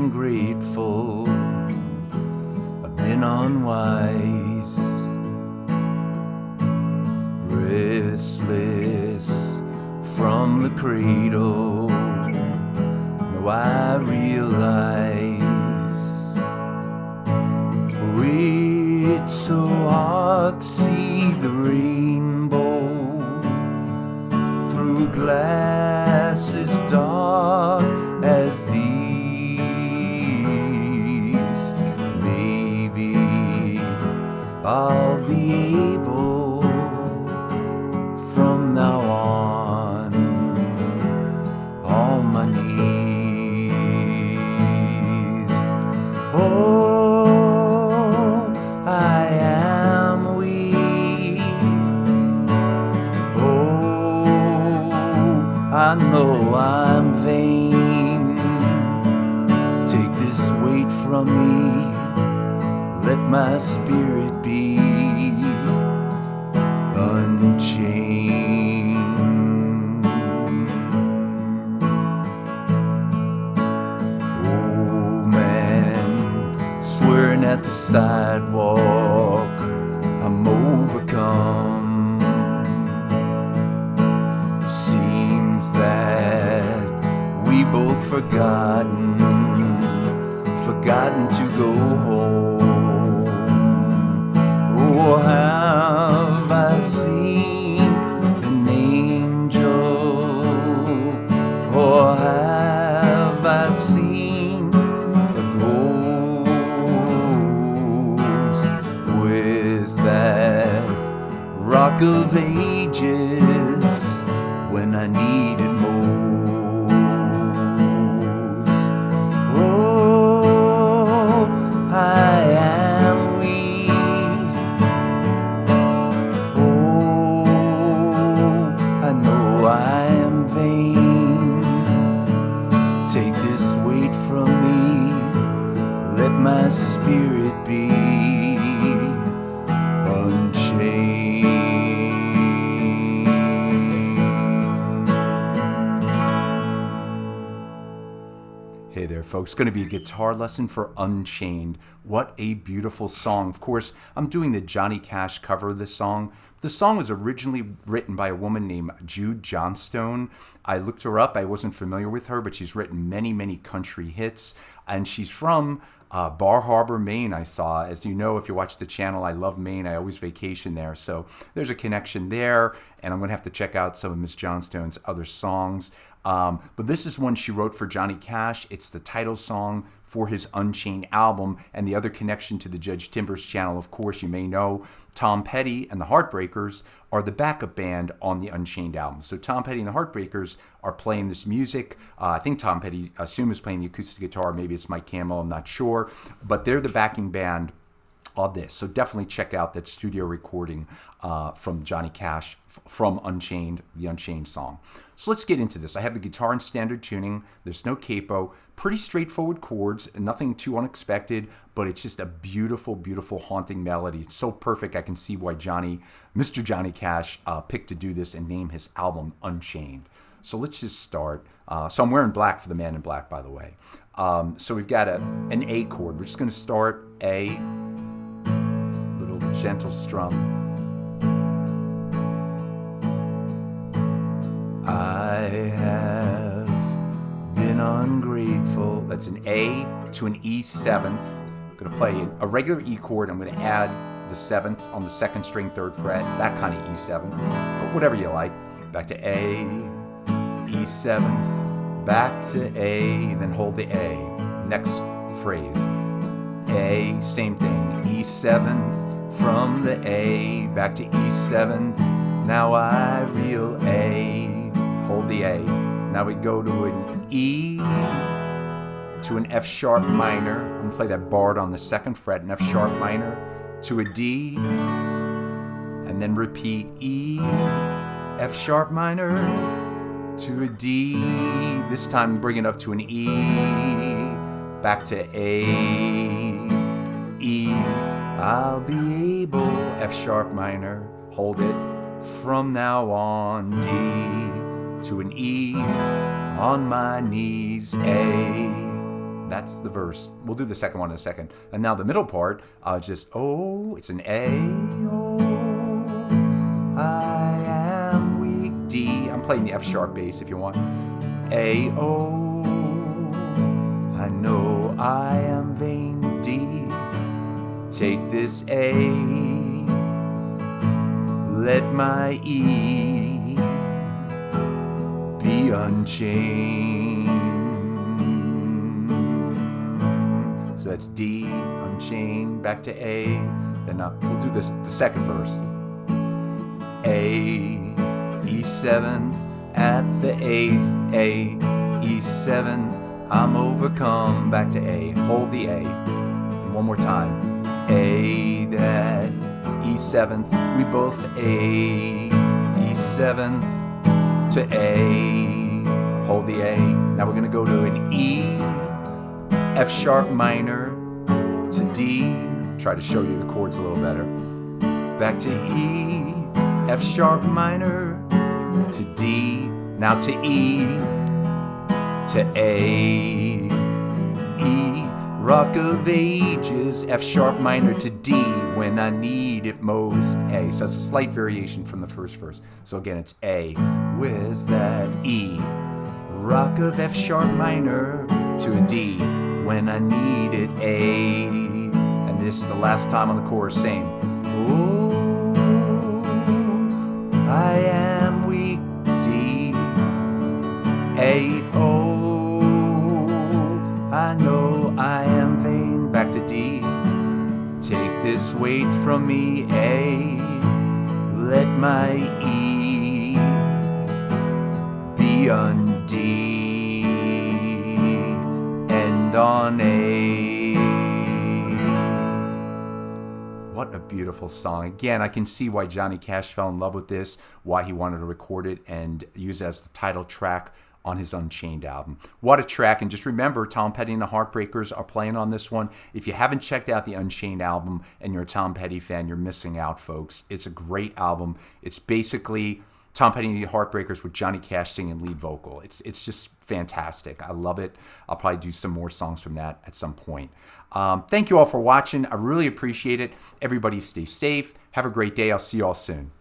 ungrateful, I've been unwise, restless from the cradle. Now I realize it's so hard to see the rainbow through glasses dark as these. Maybe I'll be able from now on my knees. Oh, I am weak. Oh, I know I'm vain. Take this weight from me, let my spirit be unchained. Oh man, swearing at the sidewalk, I'm overcome. Seems that we both forgotten to go home. Oh, have I seen an angel, or have I seen a ghost? Where's that rock of ages when I need it most? Oh, I am weak. Oh, I know I am vain. Take this weight from me, let my spirit be unchained. Hey there, folks. Going to be a guitar lesson for Unchained. What a beautiful song. Of course, I'm doing the Johnny Cash cover of this song. The song was originally written by a woman named Jude Johnstone. I looked her up. I wasn't familiar with her, but she's written many, many country hits. And she's from Bar Harbor, Maine, I saw. As you know, if you watch the channel, I love Maine. I always vacation there. So there's a connection there. And I'm going to have to check out some of Miss Johnstone's other songs. But this is one she wrote for Johnny Cash. It's the title song for his Unchained album. And the other connection to the Judge Timbers channel, of course, you may know, Tom Petty and the Heartbreakers are the backup band on the Unchained album. So Tom Petty and the Heartbreakers are playing this music. I think Tom Petty, I assume, is playing the acoustic guitar. Maybe it's Mike Campbell, I'm not sure. But they're the backing band of this. So definitely check out that studio recording from Johnny Cash from Unchained, the Unchained song. So let's get into this. I have the guitar in standard tuning. There's no capo. Pretty straightforward chords, nothing too unexpected, but it's just a beautiful, beautiful, haunting melody. It's so perfect. I can see why Mr. Johnny Cash picked to do this and name his album Unchained. So let's just start. So I'm wearing black for the man in black, by the way. So we've got an A chord. We're just going to start A, little gentle strum. I have been ungrateful. That's an A to an E7th. I'm going to play a regular E chord. I'm going to add the 7th on the 2nd string, 3rd fret, that kind of E7, but whatever you like. Back to A, E7th, back to A, then hold the A. Next phrase, A, same thing, E7th, from the A, back to E7th. Now I real A. Hold the A. Now we go to an E to an F sharp minor. I'm going to play that barred on the 2nd fret, an F sharp minor, to a D, and then repeat E, F sharp minor, to a D. This time bring it up to an E, back to A, E. I'll be able, F sharp minor, hold it, from now on, D, to an E, on my knees, A, That's the verse. We'll do the second one in a second. And now the middle part, just, oh, it's an A, oh, I am weak, D. I'm playing the F sharp bass if you want. A, oh, I know I am vain, D. Take this A, let my E be unchained. So that's D, unchained, back to A. Then we'll do this, the second verse. A, E7th, at the A, E7th, I'm overcome, back to A. Hold the A. And one more time. A, that, E7th, we both A, E7th to A. Hold the A. Now we're going to go to an E, F sharp minor to D. Try to show you the chords a little better. Back to E, F sharp minor to D. Now to E, to A, E, Rock of Ages, F sharp minor to D when I need it most, A. So it's a slight variation from the first verse. So again, it's A. Where's that E? Rock of F sharp minor to a D when I need it, A. And this, the last time on the chorus, same. Oh, I am weak, D. A, oh, I know I am vain, back to D. Take this weight from me, A. Let my E be on D and on A. What a beautiful song. Again, I can see why Johnny Cash fell in love with this, why he wanted to record it and use it as the title track on his Unchained album. What a track. And just remember, Tom Petty and the Heartbreakers are playing on this one. If you haven't checked out the Unchained album and you're a Tom Petty fan, you're missing out, folks. It's a great album. It's basically Tom Petty and the Heartbreakers with Johnny Cash singing lead vocal. It's just fantastic. I love it. I'll probably do some more songs from that at some point. Thank you all for watching. I really appreciate it. Everybody stay safe. Have a great day. I'll see you all soon.